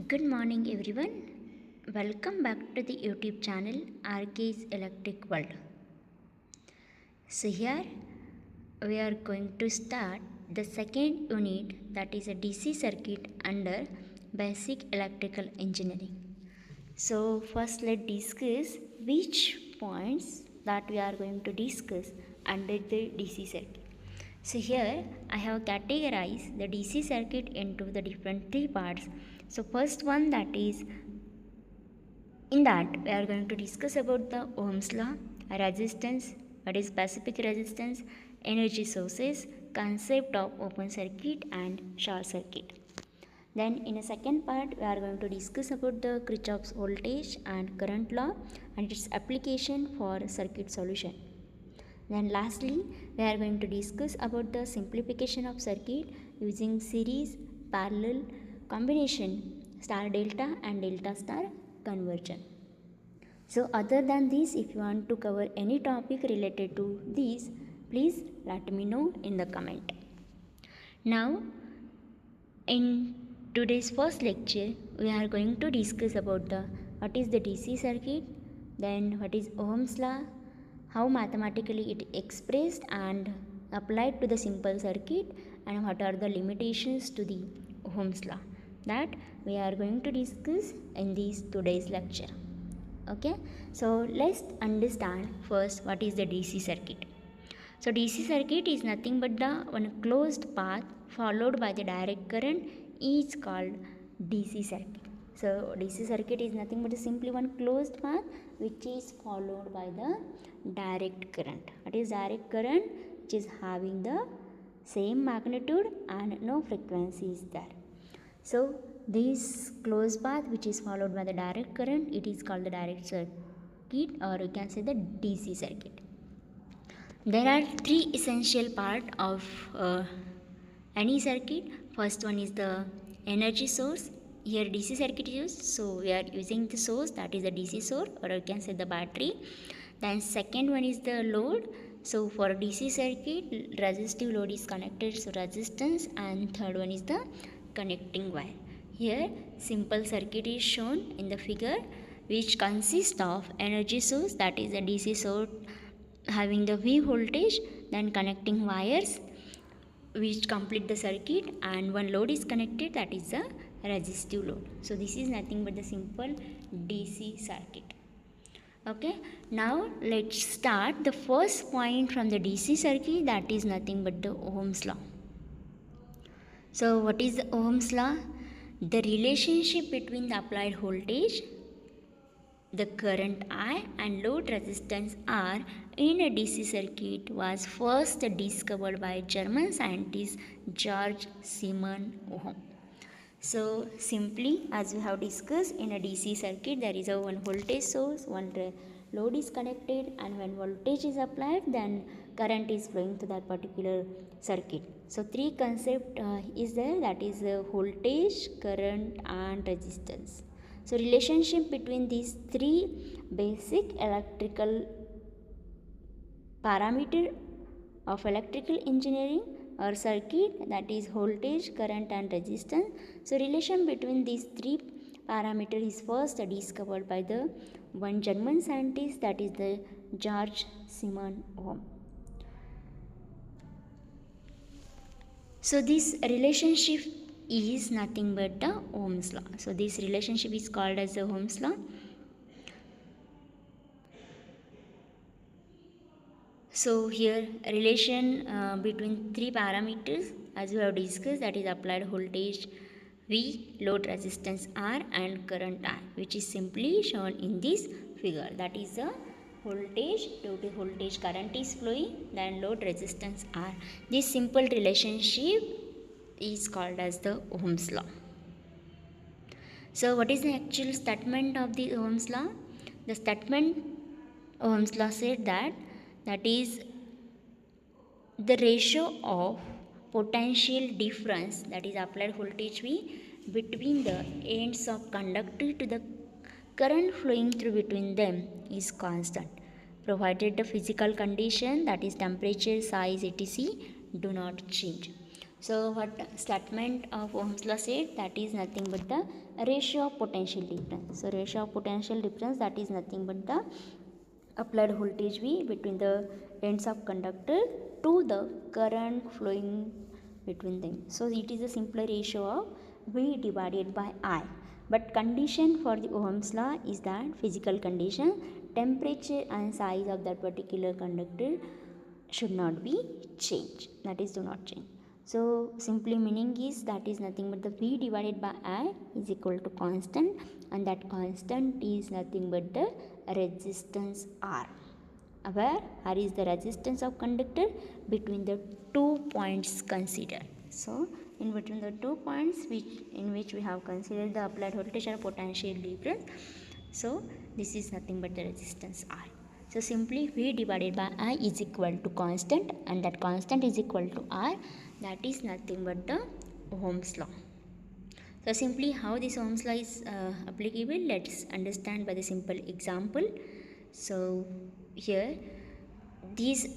Good morning, everyone. Welcome back to the YouTube channel RK's Electric World. So, here we are going to start the second unit, that is a DC circuit under Basic Electrical Engineering. So, first let's discuss which points that we are going to discuss under the DC circuit. So here I have categorized the DC circuit into the different three parts. So first one, that is, in that we are going to discuss about the Ohm's law, resistance, what is specific resistance, energy sources, concept of open circuit and short circuit. Then in a second part we are going to discuss about the Kirchhoff's voltage and current law and its application for circuit solution. Then lastly, we are going to discuss about the simplification of circuit using series, parallel, combination, star delta and delta star conversion. So other than this, if you want to cover any topic related to this, please let me know in the comment. Now, in today's first lecture, we are going to discuss about what is the DC circuit, then what is Ohm's law, how mathematically it expressed and applied to the simple circuit, and what are the limitations to the Ohm's law, that we are going to discuss in this today's lecture. Okay, so let's understand first what is the DC circuit. So DC circuit is nothing but the one closed path followed by the direct current is called DC circuit. So DC circuit is nothing but simply one closed path which is followed by the direct current. What is direct current? Which is having the same magnitude and no frequency is there. So this closed path which is followed by the direct current, it is called the direct circuit, or you can say the DC circuit. There are three essential parts of any circuit. First one is the energy source. Here DC circuit is used, so we are using the source, that is the DC source, or you can say the battery. Then second one is the load. So for DC circuit, resistive load is connected, so resistance, and third one is the connecting wire. Here simple circuit is shown in the figure, which consists of energy source, that is the DC source having the V voltage, then connecting wires which complete the circuit, and one load is connected, that is the resistive load. So this is nothing but the simple DC circuit. Okay, now let's start the first point from the DC circuit, that is nothing but the Ohm's law. So what is the Ohm's law? The relationship between the applied voltage, the current I, and load resistance R in a DC circuit was first discovered by German scientist Georg Siemens Ohm. So simply, as we have discussed, in a DC circuit there is a one voltage source, one load is connected, and when voltage is applied, then current is flowing to that particular circuit. So three concept is there, that is voltage, current and resistance. So relationship between these three basic electrical parameter of electrical engineering or circuit, that is voltage, current and resistance. So relation between these three parameters is first discovered by the one German scientist, that is the Georg Siemens Ohm. So this relationship is nothing but the Ohm's law. So this relationship is called as the Ohm's law. So here relation between three parameters, as we have discussed, that is applied voltage V, load resistance R and current I, which is simply shown in this figure. That is the voltage, due to voltage current is flowing, then load resistance R. This simple relationship is called as the Ohm's law. So what is the actual statement of the Ohm's law? The statement Ohm's law said that is the ratio of potential difference, that is applied voltage V, between the ends of conductor to the current flowing through between them is constant, provided the physical condition, that is temperature, size, etc., do not change. So what statement of Ohm's law said, that is nothing but the ratio of potential difference. So ratio of potential difference, that is nothing but the applied voltage V between the ends of conductor to the current flowing between them. So it is a simpler ratio of V divided by I. But condition for the Ohm's law is that physical condition, temperature and size of that particular conductor should not be changed, that is do not change. So simply meaning is that is nothing but the V divided by I is equal to constant, and that constant is nothing but the resistance R, where R is the resistance of conductor between the 2 points considered. So in between the 2 points in which we have considered the applied voltage or potential difference, so this is nothing but the resistance R. So simply V divided by I is equal to constant, and that constant is equal to R, that is nothing but the Ohm's law. So simply how this Ohm's law is applicable, let's understand by the simple example. So here this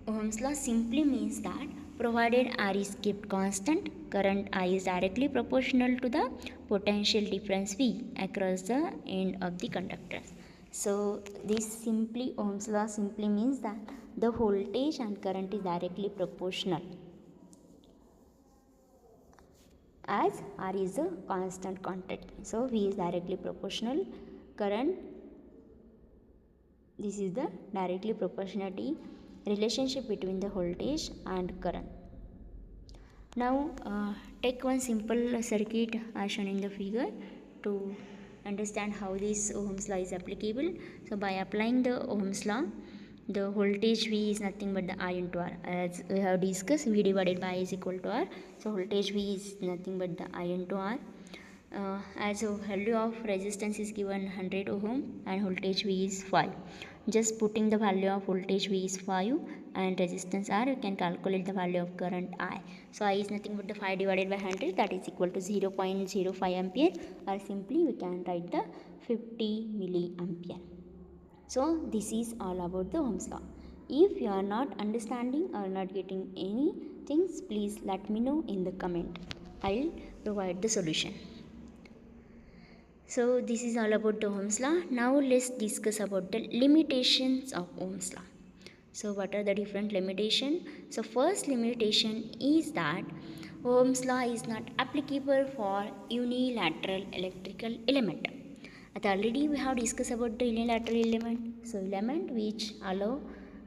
Ohm's law simply means that provided R is kept constant, current I is directly proportional to the potential difference V across the end of the conductors. So this simply Ohm's law simply means that the voltage and current is directly proportional, as R is a constant quantity. So V is directly proportional, current, this is the directly proportionality relationship between the voltage and current. Now take one simple circuit as shown in the figure to understand how this Ohm's law is applicable. So by applying the Ohm's law, the voltage V is nothing but the I into R. As we have discussed, V divided by I is equal to R. So voltage V is nothing but the I into R. As a value of resistance is given 100 ohm and voltage V is 5. Just putting the value of voltage V is 5 and resistance R, you can calculate the value of current I. So I is nothing but the 5 divided by 100, that is equal to 0.05 ampere, or simply we can write the 50 milliampere. So this is all about the Ohm's law. If you are not understanding or not getting any things, please let me know in the comment. I will provide the solution. So this is all about the Ohm's law. Now let's discuss about the limitations of Ohm's law. So what are the different limitations? So first limitation is that Ohm's law is not applicable for unilateral electrical element. Already we have discussed about the unilateral element. So element which allow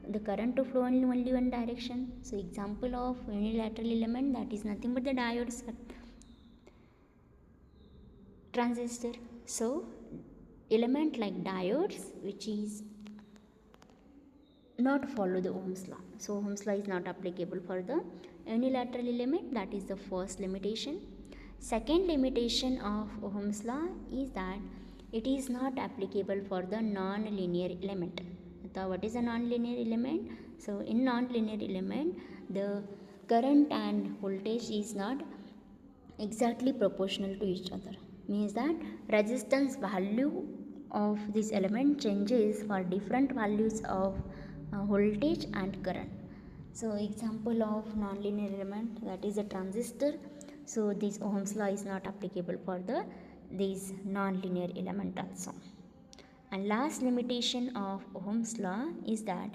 the current to flow in only one direction. So example of unilateral element, that is nothing but the diodes, transistor. So element like diodes which is not follow the Ohm's law. So Ohm's law is not applicable for the unilateral element, that is the first limitation. Second limitation of Ohm's law is that it is not applicable for the non-linear element. So what is a non-linear element? So in non-linear element, the current and voltage is not exactly proportional to each other. Means that resistance value of this element changes for different values of voltage and current. So example of non-linear element, that is a transistor. So this Ohm's law is not applicable for this non-linear element also. And last limitation of Ohm's law is that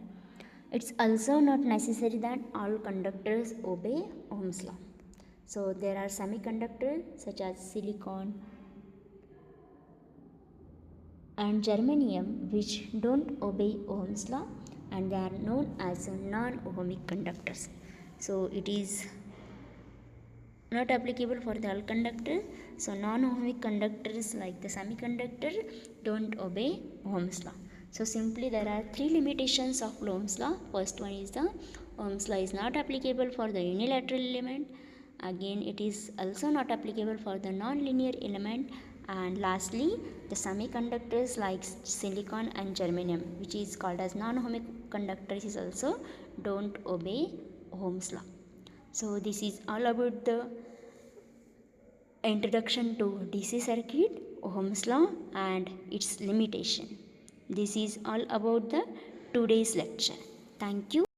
it's also not necessary that all conductors obey Ohm's law. So there are semiconductors such as silicon and germanium which don't obey Ohm's law, and they are known as non-ohmic conductors. So it is not applicable for the all conductors. So non-ohmic conductors like the semiconductor don't obey Ohm's law. So simply there are three limitations of Ohm's law. First one is the Ohm's law is not applicable for the unilateral element. Again, it is also not applicable for the non-linear element. And lastly, the semiconductors like silicon and germanium, which is called as non-ohmic conductors, is also don't obey Ohm's law. So this is all about the introduction to DC circuit, Ohm's law and its limitation. This is all about the today's lecture. Thank you.